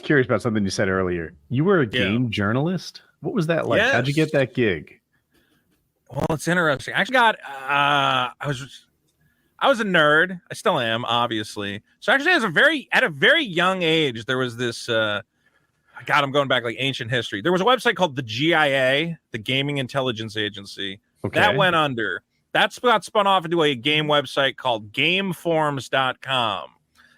curious about something you said earlier. You were a game journalist. What was that like? Yes. How'd you get that gig? Well, it's interesting. I actually got. I was a nerd. I still am, obviously. So actually, at a very young age, there was this. God, I'm going back like ancient history. There was a website called the GIA, the Gaming Intelligence Agency. Okay. That went under. That got spun off into a game website called GameForms.com.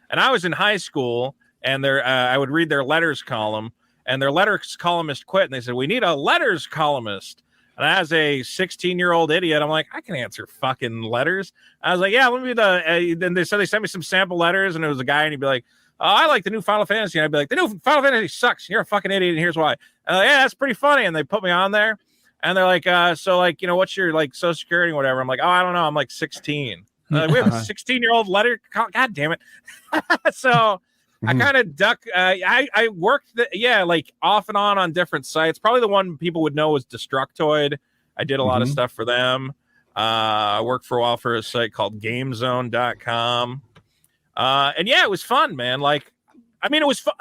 And I was in high school, and I would read their letters column, and their letters columnist quit, and they said, "We need a letters columnist." And as a 16-year-old idiot, I'm like, I can answer fucking letters. I was like, yeah, let me be then they said they sent me some sample letters, and it was a guy, and he'd be like, oh, I like the new Final Fantasy. And I'd be like, the new Final Fantasy sucks. You're a fucking idiot, and here's why. Yeah, that's pretty funny. And they put me on there, and they're like, so like, you know, what's your like Social Security or whatever? I'm like, oh, I don't know. I'm like 16. We have a 16-year-old letter. God damn it. So I kind of duck. I worked, like off and on different sites. Probably the one people would know was Destructoid. I did a lot of stuff for them. I worked for a while for a site called GameZone.com. And yeah, it was fun, man. Like, I mean, it was fun.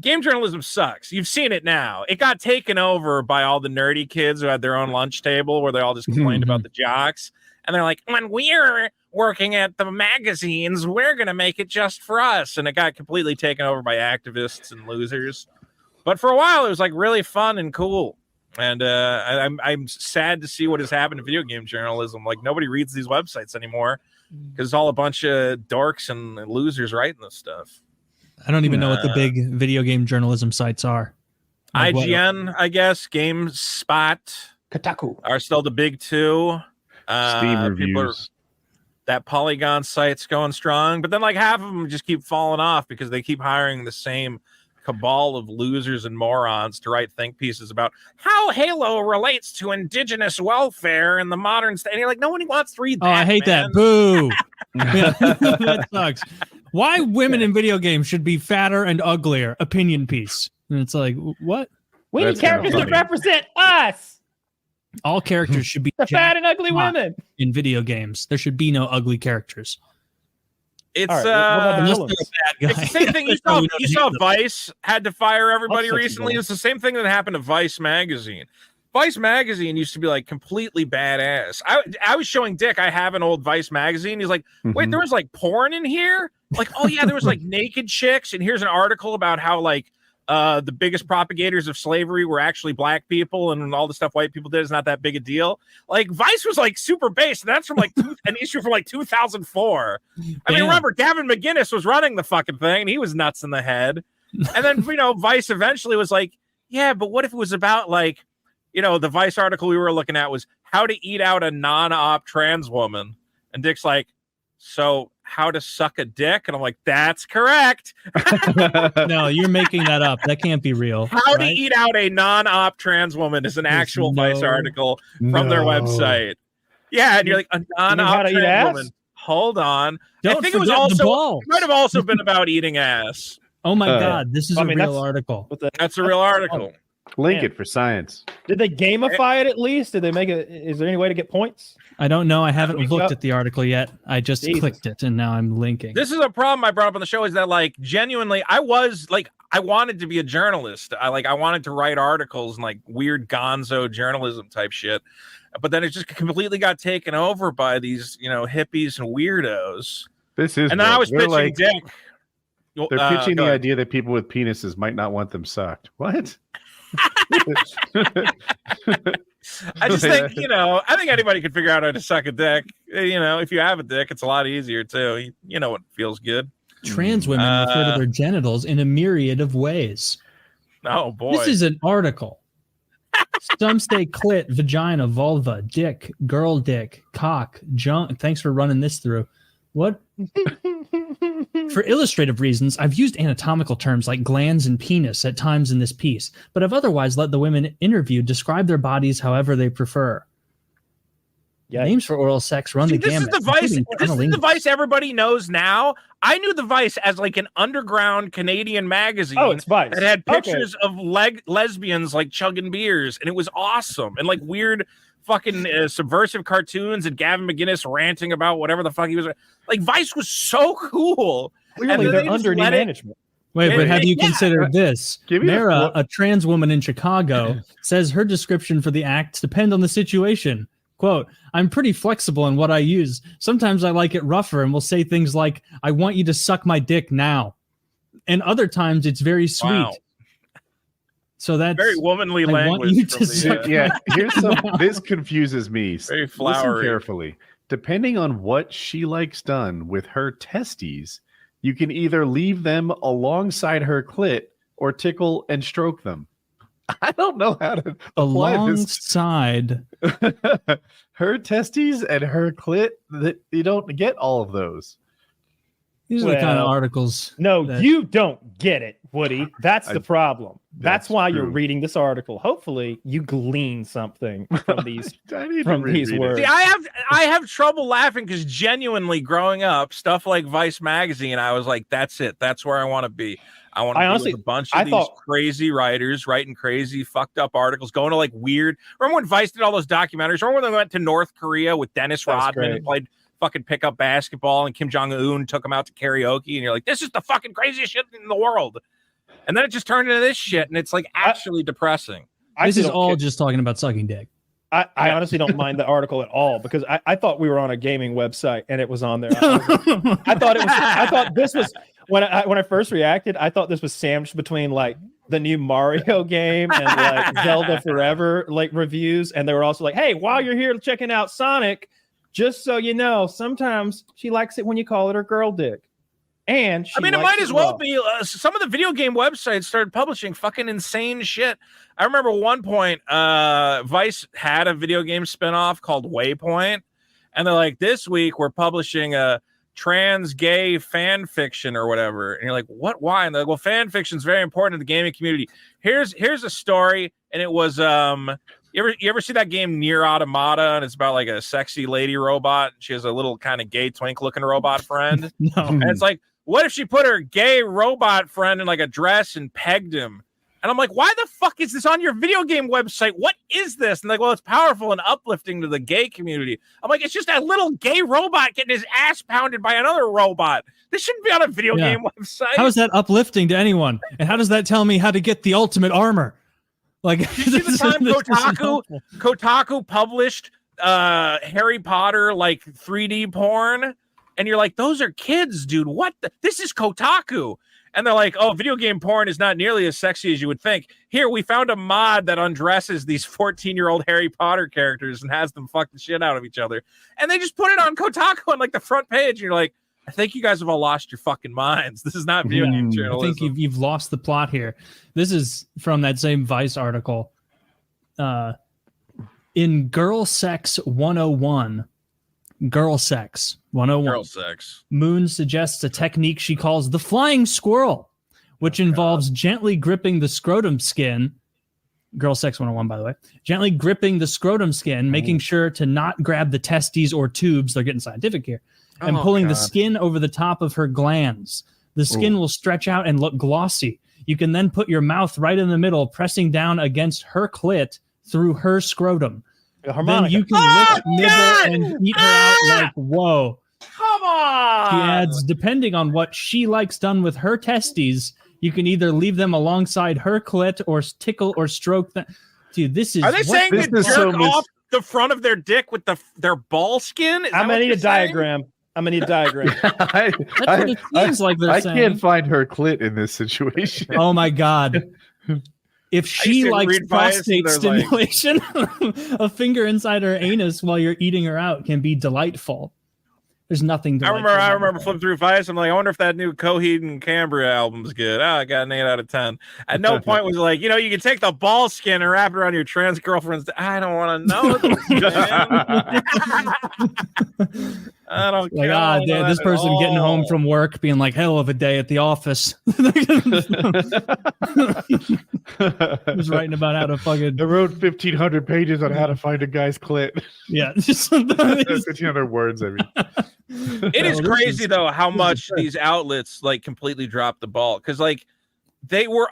Game journalism sucks. You've seen it now. It got taken over by all the nerdy kids who had their own lunch table where they all just complained about the jocks. And they're like, when we're working at the magazines, we're going to make it just for us. And it got completely taken over by activists and losers. But for a while, it was like really fun and cool. And I'm sad to see what has happened to video game journalism. Like, nobody reads these websites anymore because it's all a bunch of dorks and losers writing this stuff. I don't even know what the big video game journalism sites are. Like IGN, I guess, GameSpot, Kotaku are still the big two. Steam reviews. That Polygon site's going strong, but then like half of them just keep falling off because they keep hiring the same cabal of losers and morons to write think pieces about how Halo relates to indigenous welfare in the modern state. And you're like, no one wants to read that. Oh, I hate that. Boo. That sucks. Why women in video games should be fatter and uglier? Opinion piece. And it's like, what? We need characters that represent us. All characters should be the fat and ugly women in video games. There should be no ugly characters. It's right, it's the same thing. You saw Vice had to fire everybody recently. It's the same thing that happened to Vice magazine. Vice magazine used to be like completely badass. I was showing Dick. I have an old Vice magazine. He's like, wait, there was like porn in here. Like, oh yeah, there was like naked chicks. And here's an article about how like the biggest propagators of slavery were actually black people, and all the stuff white people did is not that big a deal. Like, Vice was like super base. That's from like an issue from like 2004. I mean, remember Gavin McGinnis was running the fucking thing, and he was nuts in the head. And then, you know, Vice eventually was like, yeah, but what if it was about like, you know, the Vice article we were looking at was how to eat out a non-op trans woman. And Dick's like, so how to suck a dick? And I'm like, that's correct. No, you're making that up. That can't be real. How to eat out a non-op trans woman is an actual Vice article from their website. Yeah, and you're like, a non-op trans woman. Hold on. I think it was also, it might have also been about eating ass. Oh my God, this is a real article. That's a real article. Link it for science. Did they gamify it at least? Did they make it? Is there any way to get points? I don't know. I haven't looked at the article yet. I just clicked it and now I'm linking. This is a problem I brought up on the show, is that like genuinely I wanted to be a journalist. I wanted to write articles and like weird gonzo journalism type shit. But then it just completely got taken over by these, you know, hippies and weirdos. And then I was pitching Dick. They're pitching the idea that people with penises might not want them sucked. What? I just think, you know, I think anybody could figure out how to suck a dick. You know, if you have a dick, it's a lot easier too. You know what feels good. Trans women refer to their genitals in a myriad of ways. Oh boy. This is an article. Some say clit, vagina, vulva, dick, girl dick, cock, junk. Thanks for running this through. What? For illustrative reasons, I've used anatomical terms like glands and penis at times in this piece, but I've otherwise let the women interviewed describe their bodies however they prefer. Names for oral sex run the gamut. This is the Vice everybody knows now. I knew the Vice as like an underground Canadian magazine. Oh, it's Vice. That had pictures of lesbians like chugging beers, and it was awesome. And like weird fucking subversive cartoons and Gavin McGinnis ranting about whatever the fuck he was. Like, Vice was so cool. Clearly, they're under new management. Wait, but have you considered this? Mara, a a trans woman in Chicago, says her description for the act depends on the situation. Quote, I'm pretty flexible in what I use. Sometimes I like it rougher and will say things like, I want you to suck my dick now. And other times it's very sweet. Wow. So that's very womanly I want language. you to suck here's some. This confuses me. Very Listen flowery. carefully. Depending on what she likes done with her testes, you can either leave them alongside her clit or tickle and stroke them. I don't know how to apply alongside her testes and her clit. That you don't get all of those. These are the kind of articles. No, you don't get it, Woody. That's the problem. That's why true. you're reading this article. Hopefully, you glean something from these these words. See, I have trouble laughing because genuinely growing up, stuff like Vice magazine, I was like, that's it. That's where I want to be. I want to be with a bunch of these crazy writers writing crazy, fucked up articles, going to like weird. Remember when Vice did all those documentaries? Remember when they went to North Korea with Dennis Rodman and played fucking pickup basketball, and Kim Jong-un took him out to karaoke, and you're like, this is the fucking craziest shit in the world. And then it just turned into this shit, and it's like actually depressing. This is all just talking about sucking dick. I honestly don't mind the article at all because I thought we were on a gaming website and it was on there. I thought this was when I first reacted, I thought this was sandwiched between like the new Mario game and like Zelda Forever like reviews, and they were also like, hey, while you're here checking out Sonic, just so you know, sometimes she likes it when you call it her girl dick. And I mean, it might as well be. Some of the video game websites started publishing fucking insane shit. I remember one point, Vice had a video game spinoff called Waypoint, and they're like, this week we're publishing a trans gay fan fiction or whatever. And you're like, what? Why? And they're like, well, fan fiction is very important in the gaming community. Here's a story, and it was You ever see that game Near Automata, and it's about like a sexy lady robot? She has a little kind of gay twink looking robot friend. No. And it's like, what if she put her gay robot friend in like a dress and pegged him? And I'm like, why the fuck is this on your video game website? What is this? And like, well, it's powerful and uplifting to the gay community. I'm like, it's just a little gay robot getting his ass pounded by another robot. This shouldn't be on a video game website. How is that uplifting to anyone? And how does that tell me how to get the ultimate armor? Like, you see the time Kotaku published Harry Potter like 3D porn, and you're like, those are kids, dude. What? This is Kotaku. And they're like, oh, video game porn is not nearly as sexy as you would think. Here, we found a mod that undresses these 14-year-old Harry Potter characters and has them fuck the shit out of each other. And they just put it on Kotaku on like the front page. And you're like, I think you guys have all lost your fucking minds. This is not video game journalism. I think you've lost the plot here. This is from that same Vice article. In Girl Sex 101, Girl Sex 101. Girl sex. Moon suggests a technique she calls the flying squirrel, which involves gently gripping the scrotum skin. Girl Sex 101, by the way. Gently gripping the scrotum skin, making sure to not grab the testes or tubes. They're getting scientific here. And pulling the skin over the top of her glands. The skin will stretch out and look glossy. You can then put your mouth right in the middle, pressing down against her clit through her scrotum. Then you can lick, nibble, and eat her out like, whoa. Come on! She adds, depending on what she likes done with her testes, you can either leave them alongside her clit or tickle or stroke them. Dude, this is... Are they saying to jerk off the front of their dick with their ball skin? I'm going to need a diagram. I'm going to need a diagram. That's what it seems like they're saying. I can't find her clit in this situation. Oh, my God. If she likes prostate stimulation, a finger inside her anus while you're eating her out can be delightful. There's nothing. I remember flipping through Vice. I'm like, I wonder if that new Coheed and Cambria album's good. I got an 8 out of 10. At no point was like, you can take the ball skin and wrap it around your trans girlfriend's. I don't want to know this, I don't care. This person getting home from work being like, hell of a day at the office. Who's writing about how to fucking... I wrote 1,500 pages on how to find a guy's clit. Yeah. 1,500 words, I mean. It is crazy though how much these outlets like completely dropped the ball, because like they were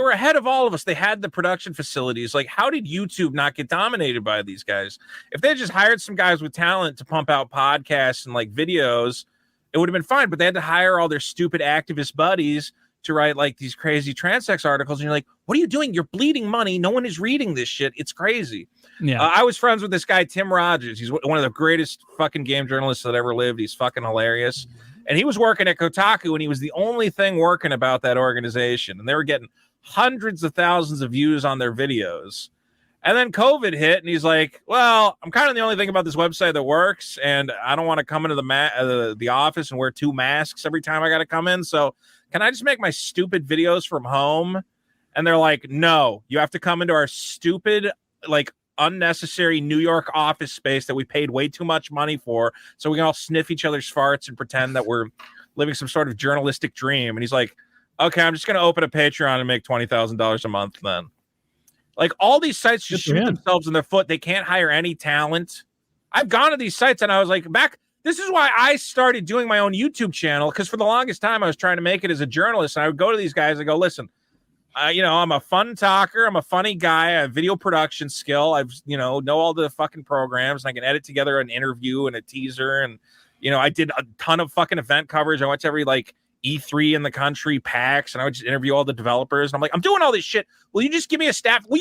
ahead of all of us. They had the production facilities. Like, how did YouTube not get dominated by these guys? If they just hired some guys with talent to pump out podcasts and like videos, it would have been fine. But they had to hire all their stupid activist buddies to write like these crazy transsex articles, and you're like, what are you doing? You're bleeding money. No one is reading this shit. It's crazy. Yeah. I was friends with this guy, Tim Rogers. He's one of the greatest fucking game journalists that ever lived. He's fucking hilarious. And he was working at Kotaku, and he was the only thing working about that organization. And they were getting hundreds of thousands of views on their videos. And then COVID hit, and he's like, well, I'm kind of the only thing about this website that works, and I don't want to come into the office and wear 2 masks every time I got to come in. So can I just make my stupid videos from home? And they're like, no, you have to come into our stupid, like, unnecessary New York office space that we paid way too much money for, so we can all sniff each other's farts and pretend that we're living some sort of journalistic dream. And he's like, okay, I'm just going to open a Patreon and make $20,000 a month then. Like, all these sites just shoot themselves in their foot. They can't hire any talent. I've gone to these sites, and I was like, this is why I started doing my own YouTube channel, because for the longest time I was trying to make it as a journalist, and I would go to these guys and go, listen, I'm a fun talker. I'm a funny guy. I have video production skill. I've, know all the fucking programs, and I can edit together an interview and a teaser. And, I did a ton of fucking event coverage. I went to every like E3 in the country, PAX, and I would just interview all the developers. And I'm like, I'm doing all this shit. Will you just give me a staff? Will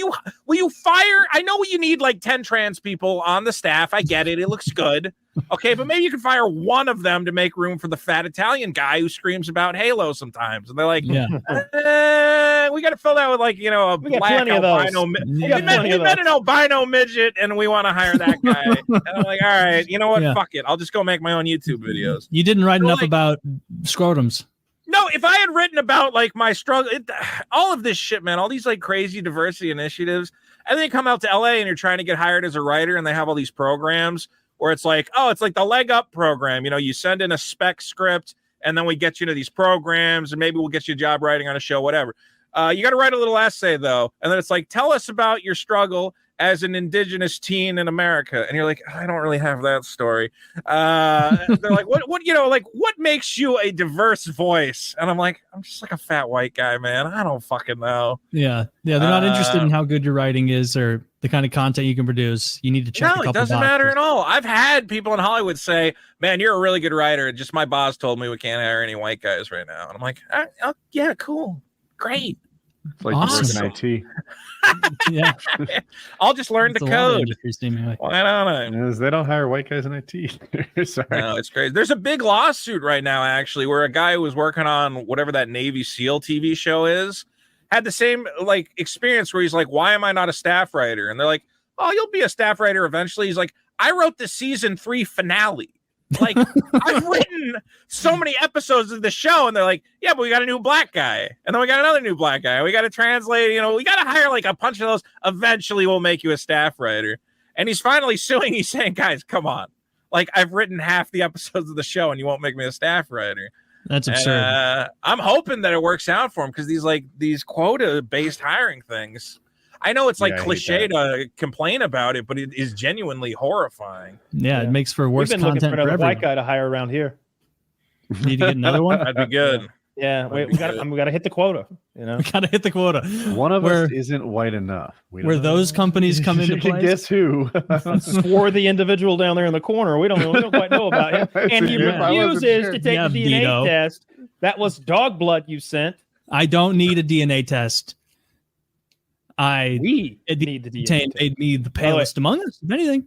you fire? I know you need like 10 trans people on the staff. I get it. It looks good. Okay, but maybe you can fire one of them to make room for the fat Italian guy who screams about Halo sometimes. And they're like, we got to fill that with like, a We got black plenty of those. albino. We met an albino midget, and we want to hire that guy. And I'm like, all right, you know what? Yeah. Fuck it. I'll just go make my own YouTube videos. You didn't write enough about scrotums. No, if I had written about like my struggle, all of this shit, man, all these like crazy diversity initiatives, and then you come out to LA and you're trying to get hired as a writer, and they have all these programs where it's like, oh, it's like the leg up program. You send in a spec script, and then we get you to these programs, and maybe we'll get you a job writing on a show, whatever. You got to write a little essay though, and then it's like, tell us about your struggle as an indigenous teen in America. And you're like, I don't really have that story. They're like, what makes you a diverse voice? And I'm like, I'm just like a fat white guy, man. I don't fucking know. Yeah. They're not interested in how good your writing is or the kind of content you can produce. You need to check. No, it doesn't matter at all. I've had people in Hollywood say, man, you're a really good writer. Just my boss told me we can't hire any white guys right now. And I'm like, yeah, cool. Great. It's like Awesome. IT. Yeah. I'll just learn to code. Why don't I? Because they don't hire white guys in IT. Sorry. No, it's crazy. There's a big lawsuit right now, actually, where a guy who was working on whatever that Navy SEAL TV show is had the same like experience where he's like, why am I not a staff writer? And they're like, oh, you'll be a staff writer eventually. He's like, I wrote the season 3 finale. Like, I've written so many episodes of the show, and they're like, yeah, but we got a new black guy, and then we got another new black guy. We got to translate, we got to hire like a bunch of those. Eventually, we'll make you a staff writer. And he's finally suing. He's saying, guys, come on. Like, I've written half the episodes of the show, and you won't make me a staff writer. That's absurd. And, I'm hoping that it works out for him, because these quota-based hiring things, I know it's like cliche to complain about it, but it is genuinely horrifying. Yeah, it makes for worse content looking for another everyone. white guy to hire around here. Need to get another one. That'd be good. Yeah, we got to hit the quota. We gotta hit the quota. One of us isn't white enough. Where those companies come into play. Guess who? Swarthy individual down there in the corner. We don't quite know about him. And he refuses to take the DNA test. That was dog blood you sent. I don't need a DNA test. We need the DNA test. Made me the palest among us, if anything.